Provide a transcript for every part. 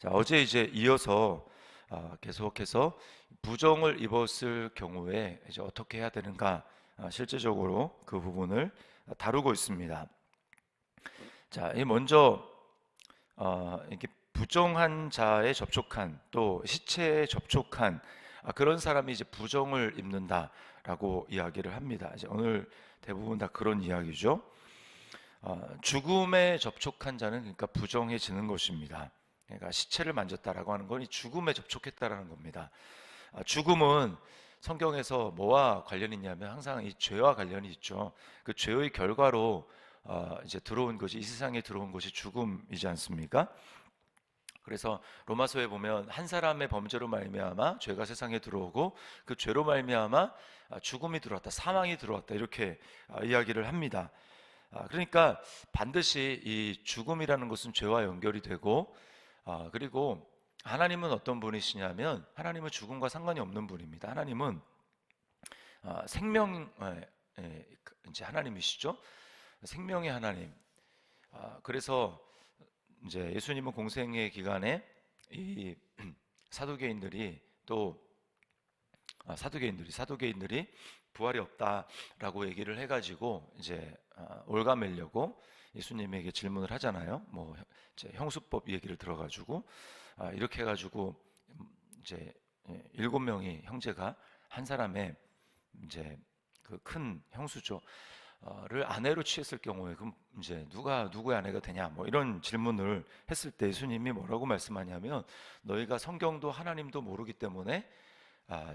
자, 어제 이제 이어서 계속해서 부정을 입었을 경우에 이제 어떻게 해야 되는가, 실제적으로 그 부분을 다루고 있습니다. 자, 이 먼저 이렇게 부정한 자에 접촉한, 또 시체에 접촉한 그런 사람이 이제 부정을 입는다라고 이야기를 합니다. 이제 오늘 대부분 다 그런 이야기죠. 죽음에 접촉한 자는 그러니까 부정해지는 것입니다. 그러니까 시체를 만졌다라고 하는 건 이 죽음에 접촉했다라는 겁니다. 죽음은 성경에서 뭐와 관련이 있냐면 항상 이 죄와 관련이 있죠. 그 죄의 결과로 이제 들어온 것이, 이 세상에 들어온 것이 죽음이지 않습니까? 그래서 로마서에 보면 한 사람의 범죄로 말미암아 죄가 세상에 들어오고 그 죄로 말미암아 죽음이 들어왔다, 사망이 들어왔다, 이렇게 이야기를 합니다. 그러니까 반드시 이 죽음이라는 것은 죄와 연결이 되고, 그리고 하나님은 어떤 분이시냐면 하나님은 죽음과 상관이 없는 분입니다. 하나님은 생명, 이제 하나님이시죠. 생명의 하나님. 그래서 이제 예수님은 공생의 기간에 이 사두개인들이 또 사두개인들이 부활이 없다라고 얘기를 해가지고 이제 올가매려고 예수님에게 질문을 하잖아요. 뭐 이제 형수법 얘기를 들어가지고 이렇게 해가지고 이제 7명의 형제가 한 사람의 이제 그 큰 형수죠. 를 아내로 취했을 경우에 그럼 이제 누가 누구의 아내가 되냐, 뭐 이런 질문을 했을 때 예수님이 뭐라고 말씀하냐면 너희가 성경도 하나님도 모르기 때문에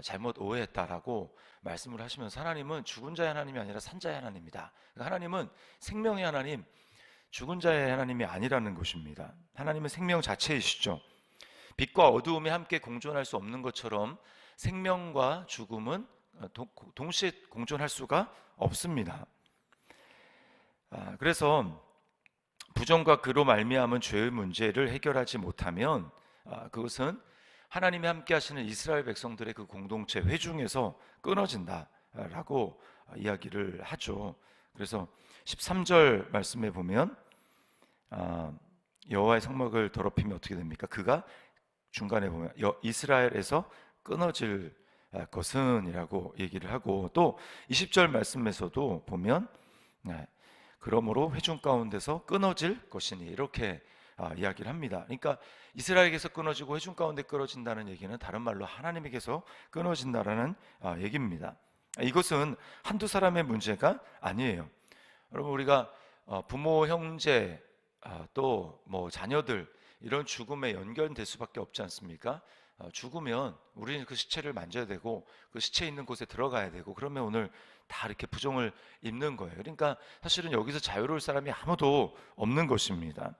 잘못 오해했다라고 말씀을 하시면서, 하나님은 죽은 자의 하나님이 아니라 산 자의 하나님이다. 그러니까 하나님은 생명의 하나님, 죽은 자의 하나님이 아니라는 것입니다. 하나님은 생명 자체이시죠. 빛과 어두움이 함께 공존할 수 없는 것처럼 생명과 죽음은 동시에 공존할 수가 없습니다. 그래서 부정과 그로 말미암은 죄의 문제를 해결하지 못하면 그것은 하나님이 함께 하시는 이스라엘 백성들의 그 공동체 회중에서 끊어진다라고 이야기를 하죠. 그래서 13절 말씀에 보면 여호와의 성막을 더럽히면 어떻게 됩니까? 그가 중간에 보면 이스라엘에서 끊어질 것은 이라고 얘기를 하고, 또 20절 말씀에서도 보면 그러므로 회중 가운데서 끊어질 것이니, 이렇게 이야기를 합니다. 그러니까 이스라엘에게서 끊어지고 회중 가운데 끊어진다는 얘기는 다른 말로 하나님에게서 끊어진다라는 얘기입니다. 이것은 한두 사람의 문제가 아니에요. 여러분, 우리가 부모, 형제, 또 뭐 자녀들, 이런 죽음에 연결될 수밖에 없지 않습니까? 죽으면 우리는 그 시체를 만져야 되고 그 시체 있는 곳에 들어가야 되고, 그러면 오늘 다 이렇게 부정을 입는 거예요. 그러니까 사실은 여기서 자유로울 사람이 아무도 없는 것입니다.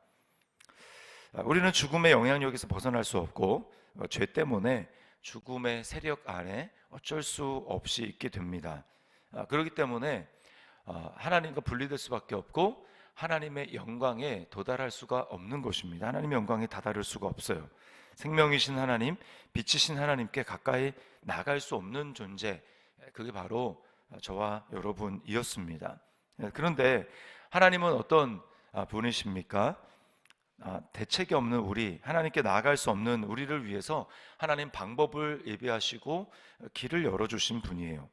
우리는 죽음의 영향력에서 벗어날 수 없고 죄 때문에 죽음의 세력 안에 어쩔 수 없이 있게 됩니다. 그렇기 때문에 하나님과 분리될 수밖에 없고 하나님의 영광에 도달할 수가 없는 것입니다. 하나님의 영광에 다다를 수가 없어요. 생명이신 하나님, 빛이신 하나님께 가까이 나갈 수 없는 존재, 그게 바로 저와 여러분이었습니다. 그런데 하나님은 어떤 분이십니까? 대책이 없는 우리, 하나님께 나아갈 수 없는 우리를 위해서 하나님 방법을 예비하시고 길을 열어주신 분이에요.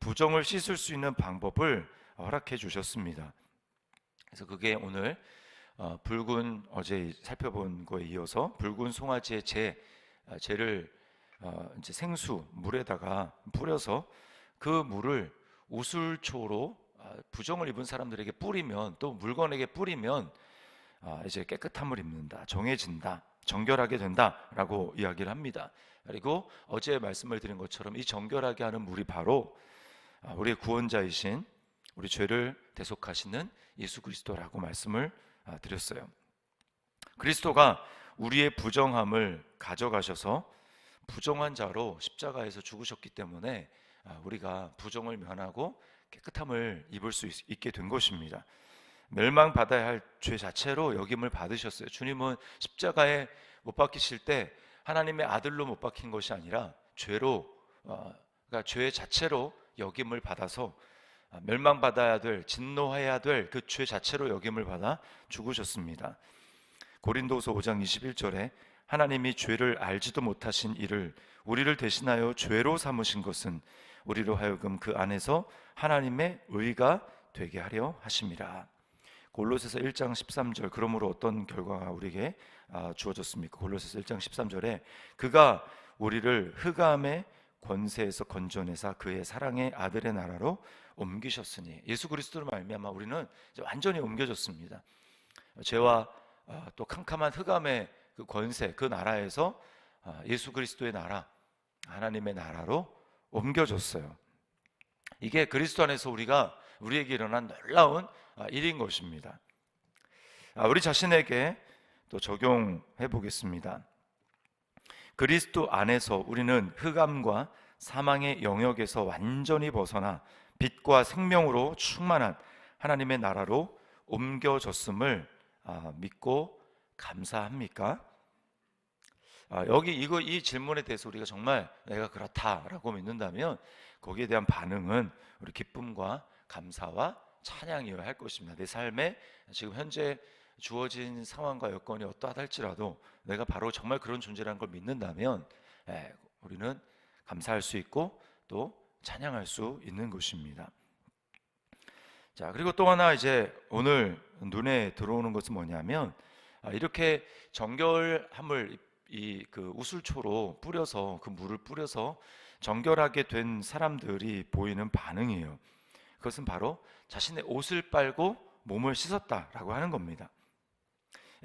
부정을 씻을 수 있는 방법을 허락해 주셨습니다. 그래서 그게 오늘 붉은, 어제 살펴본 거에 이어서 붉은 송아지의 재를 이제 생수 물에다가 뿌려서 그 물을 우슬초로 부정을 입은 사람들에게 뿌리면, 또 물건에게 뿌리면 이제 깨끗함을 입는다, 정해진다, 정결하게 된다라고 이야기를 합니다. 그리고 어제 말씀을 드린 것처럼 이 정결하게 하는 물이 바로 우리의 구원자이신, 우리 죄를 대속하시는 예수 그리스도라고 말씀을 드렸어요. 그리스도가 우리의 부정함을 가져가셔서 부정한 자로 십자가에서 죽으셨기 때문에 우리가 부정을 면하고 깨끗함을 입을 수 있게 된 것입니다. 멸망받아야 할 죄 자체로 여김을 받으셨어요. 주님은 십자가에 못 박히실 때 하나님의 아들로 못 박힌 것이 아니라 죄로, 그러니까 죄 자체로 여김을 받아서 멸망받아야 될, 진노해야 될 그 죄 자체로 여김을 받아 죽으셨습니다. 고린도서 5장 21절에 하나님이 죄를 알지도 못하신 이를 우리를 대신하여 죄로 삼으신 것은 우리로 하여금 그 안에서 하나님의 의가 되게 하려 하심이라. 골로새서 1장 13절, 그러므로 어떤 결과가 우리에게 주어졌습니까? 골로새서 1장 13절에 그가 우리를 흑암의 권세에서 건져내사 그의 사랑의 아들의 나라로 옮기셨으니, 예수 그리스도로 말미암아 우리는 이제 완전히 옮겨졌습니다. 죄와 또 캄캄한 흑암의 그 권세, 그 나라에서 예수 그리스도의 나라, 하나님의 나라로 옮겨졌어요. 이게 그리스도 안에서 우리에게 일어난 놀라운 일인 것입니다. 우리 자신에게 또 적용해 보겠습니다. 그리스도 안에서 우리는 흑암과 사망의 영역에서 완전히 벗어나 빛과 생명으로 충만한 하나님의 나라로 옮겨졌음을 믿고 감사합니까? 이 질문에 대해서 우리가 정말 내가 그렇다라고 믿는다면 거기에 대한 반응은 우리 기쁨과 감사와 찬양이어야 할 것입니다. 내 삶에 지금 현재 주어진 상황과 여건이 어떠하다 할지라도 내가 바로 정말 그런 존재라는 걸 믿는다면 우리는 감사할 수 있고 또 찬양할 수 있는 것입니다. 자, 그리고 또 하나 이제 오늘 눈에 들어오는 것은 뭐냐면 이렇게 정결함을 그 우슬초로 뿌려서, 그 물을 뿌려서 정결하게 된 사람들이 보이는 반응이에요. 그것은 바로 자신의 옷을 빨고 몸을 씻었다라고 하는 겁니다.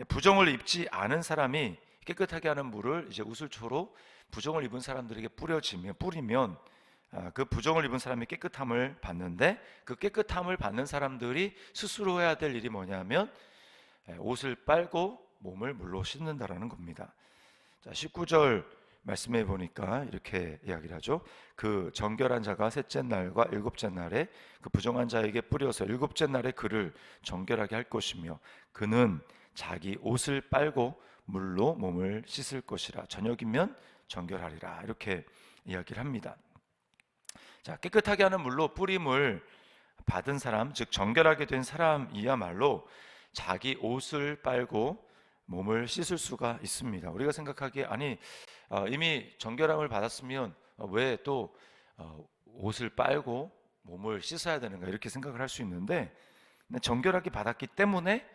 부정을 입지 않은 사람이 깨끗하게 하는 물을 이제 우슬초로 부정을 입은 사람들에게 뿌리면 그 부정을 입은 사람이 깨끗함을 받는데, 그 깨끗함을 받는 사람들이 스스로 해야 될 일이 뭐냐면 옷을 빨고 몸을 물로 씻는다라는 겁니다. 자, 19절 말씀해 보니까 이렇게 이야기를 하죠. 그 정결한 자가 셋째 날과 일곱째 날에 그 부정한 자에게 뿌려서 일곱째 날에 그를 정결하게 할 것이며 그는 자기 옷을 빨고 물로 몸을 씻을 것이라. 저녁이면 정결하리라. 이렇게 이야기를 합니다. 자, 깨끗하게 하는 물로 뿌림을 받은 사람, 즉 정결하게 된 사람이야말로 자기 옷을 빨고 몸을 씻을 수가 있습니다. 우리가 생각하기에 이미 정결함을 받았으면 왜 또 옷을 빨고 몸을 씻어야 되는가, 이렇게 생각을 할 수 있는데, 정결하게 받았기 때문에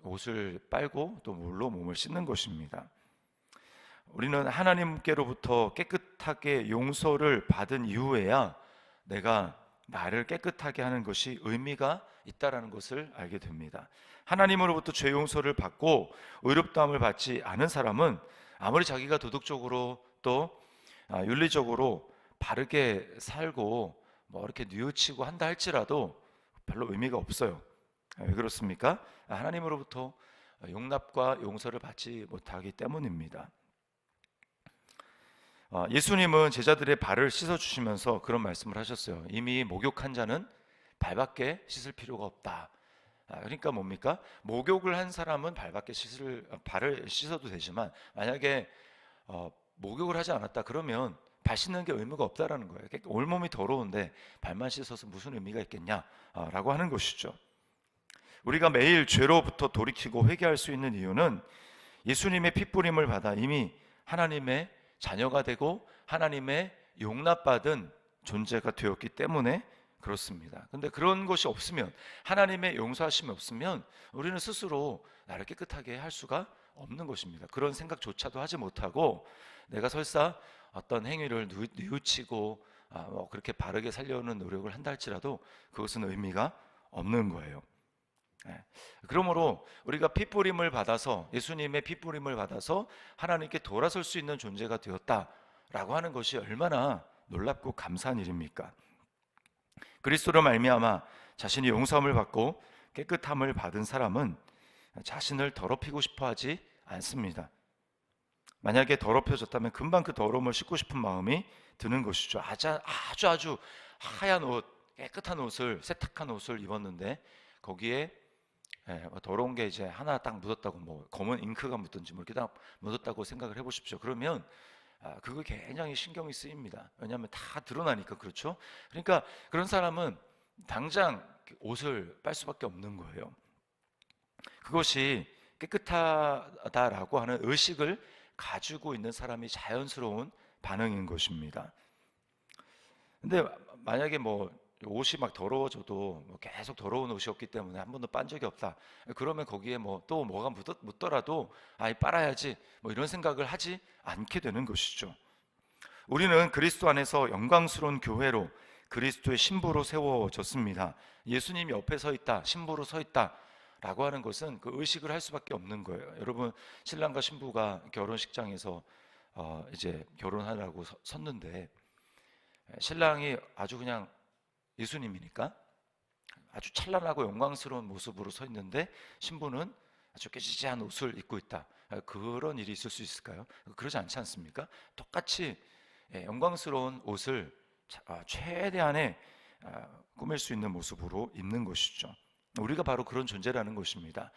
옷을 빨고 또 물로 몸을 씻는 것입니다. 우리는 하나님께로부터 깨끗하게 용서를 받은 이후에야 내가 나를 깨끗하게 하는 것이 의미가 있다라는 것을 알게 됩니다. 하나님으로부터 죄 용서를 받고 의롭다함을 받지 않은 사람은 아무리 자기가 도덕적으로 또 윤리적으로 바르게 살고 뭐 이렇게 뉘우치고 한다 할지라도 별로 의미가 없어요. 왜 그렇습니까? 하나님으로부터 용납과 용서를 받지 못하기 때문입니다. 예수님은 제자들의 발을 씻어주시면서 그런 말씀을 하셨어요. 이미 목욕한 자는 발밖에 씻을 필요가 없다. 그러니까 뭡니까? 목욕을 한 사람은 발을 씻어도 되지만 만약에 목욕을 하지 않았다 그러면 발 씻는 게 의미가 없다라는 거예요. 온몸이 더러운데 발만 씻어서 무슨 의미가 있겠냐라고 하는 것이죠. 우리가 매일 죄로부터 돌이키고 회개할 수 있는 이유는 예수님의 핏부림을 받아 이미 하나님의 자녀가 되고 하나님의 용납받은 존재가 되었기 때문에 그렇습니다. 근데 그런 것이 없으면, 하나님의 용서하심이 없으면 우리는 스스로 나를 깨끗하게 할 수가 없는 것입니다. 그런 생각조차도 하지 못하고 내가 설사 어떤 행위를 뉘우치고 그렇게 바르게 살려는 노력을 한다 할지라도 그것은 의미가 없는 거예요. 그러므로 우리가 핏부림을 받아서, 예수님의 핏부림을 받아서 하나님께 돌아설 수 있는 존재가 되었다라고 하는 것이 얼마나 놀랍고 감사한 일입니까? 그리스도로 말미암아 자신이 용서함을 받고 깨끗함을 받은 사람은 자신을 더럽히고 싶어하지 않습니다. 만약에 더럽혀졌다면 금방 그 더러움을 씻고 싶은 마음이 드는 것이죠. 아주 하얀 옷, 깨끗한 옷을, 세탁한 옷을 입었는데 거기에 더러운 게 이제 하나 딱 묻었다고, 뭐 검은 잉크가 묻든지 뭐 이렇게 딱 묻었다고 생각을 해보십시오. 그러면 그거 굉장히 신경이 쓰입니다. 왜냐하면 다 드러나니까. 그렇죠? 그러니까 그런 사람은 당장 옷을 빨 수밖에 없는 거예요. 그것이 깨끗하다라고 하는 의식을 가지고 있는 사람이 자연스러운 반응인 것입니다. 근데 만약에 뭐 옷이 막 더러워져도 뭐 계속 더러운 옷이었기 때문에 한 번도 빤 적이 없다. 그러면 거기에 뭐 또 뭐가 묻더라도 아이 빨아야지 뭐 이런 생각을 하지 않게 되는 것이죠. 우리는 그리스도 안에서 영광스러운 교회로 그리스도의 신부로 세워졌습니다. 예수님이 옆에 서 있다, 신부로 서 있다 라고 하는 것은 그 의식을 할 수밖에 없는 거예요. 여러분, 신랑과 신부가 결혼식장에서 이제 결혼하려고 섰는데 신랑이 아주 그냥 예수님이니까 아주 찬란하고 영광스러운 모습으로 서 있는데 신부는 아주 깨지지한 옷을 입고 있다. 그런 일이 있을 수 있을까요? 그러지 않지 않습니까? 똑같이 영광스러운 옷을 최대한의 꾸밀 수 있는 모습으로 입는 것이죠. 우리가 바로 그런 존재라는 것입니다.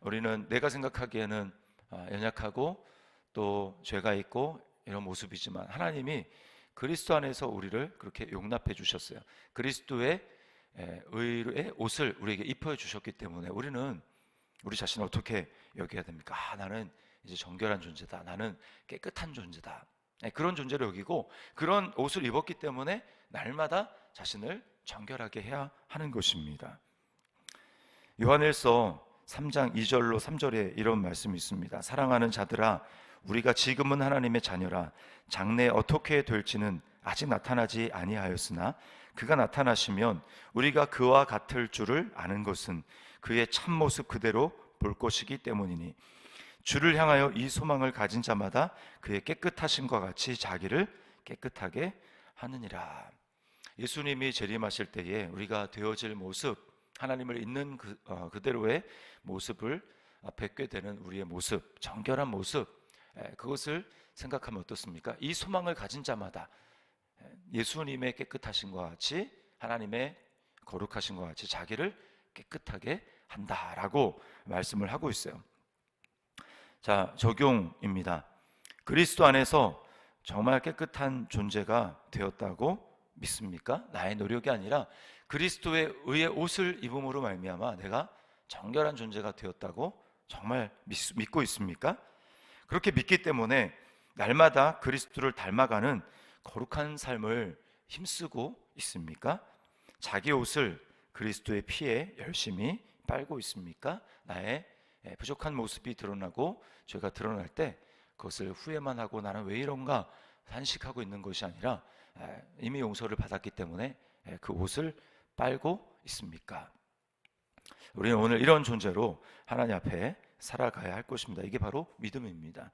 우리는 내가 생각하기에는 연약하고 또 죄가 있고 이런 모습이지만 하나님이 그리스도 안에서 우리를 그렇게 용납해 주셨어요. 그리스도의 의의 옷을 우리에게 입혀 주셨기 때문에 우리는 우리 자신을 어떻게 여겨야 됩니까? 나는 이제 정결한 존재다. 나는 깨끗한 존재다. 그런 존재로 여기고 그런 옷을 입었기 때문에 날마다 자신을 정결하게 해야 하는 것입니다. 요한일서 3장 2절로 3절에 이런 말씀이 있습니다. 사랑하는 자들아, 우리가 지금은 하나님의 자녀라. 장래에 어떻게 될지는 아직 나타나지 아니하였으나 그가 나타나시면 우리가 그와 같을 줄을 아는 것은 그의 참모습 그대로 볼 것이기 때문이니 주를 향하여 이 소망을 가진 자마다 그의 깨끗하심과 같이 자기를 깨끗하게 하느니라. 예수님이 재림하실 때에 우리가 되어질 모습, 하나님을 있는 그대로의 모습을 뵙게 되는 우리의 모습, 정결한 모습, 그것을 생각하면 어떻습니까? 이 소망을 가진 자마다 예수님의 깨끗하심과 같이 하나님의 거룩하심과 같이 자기를 깨끗하게 한다라고 말씀을 하고 있어요. 자, 적용입니다. 그리스도 안에서 정말 깨끗한 존재가 되었다고 믿습니까? 나의 노력이 아니라 그리스도의 의의 옷을 입음으로 말미암아 내가 정결한 존재가 되었다고 정말 믿고 있습니까? 그렇게 믿기 때문에 날마다 그리스도를 닮아가는 거룩한 삶을 힘쓰고 있습니까? 자기 옷을 그리스도의 피에 열심히 빨고 있습니까? 나의 부족한 모습이 드러나고 죄가 드러날 때 그것을 후회만 하고 나는 왜 이런가 산식하고 있는 것이 아니라 이미 용서를 받았기 때문에 그 옷을 빨고 있습니까? 우리는 오늘 이런 존재로 하나님 앞에 살아가야 할 것입니다. 이게 바로 믿음입니다.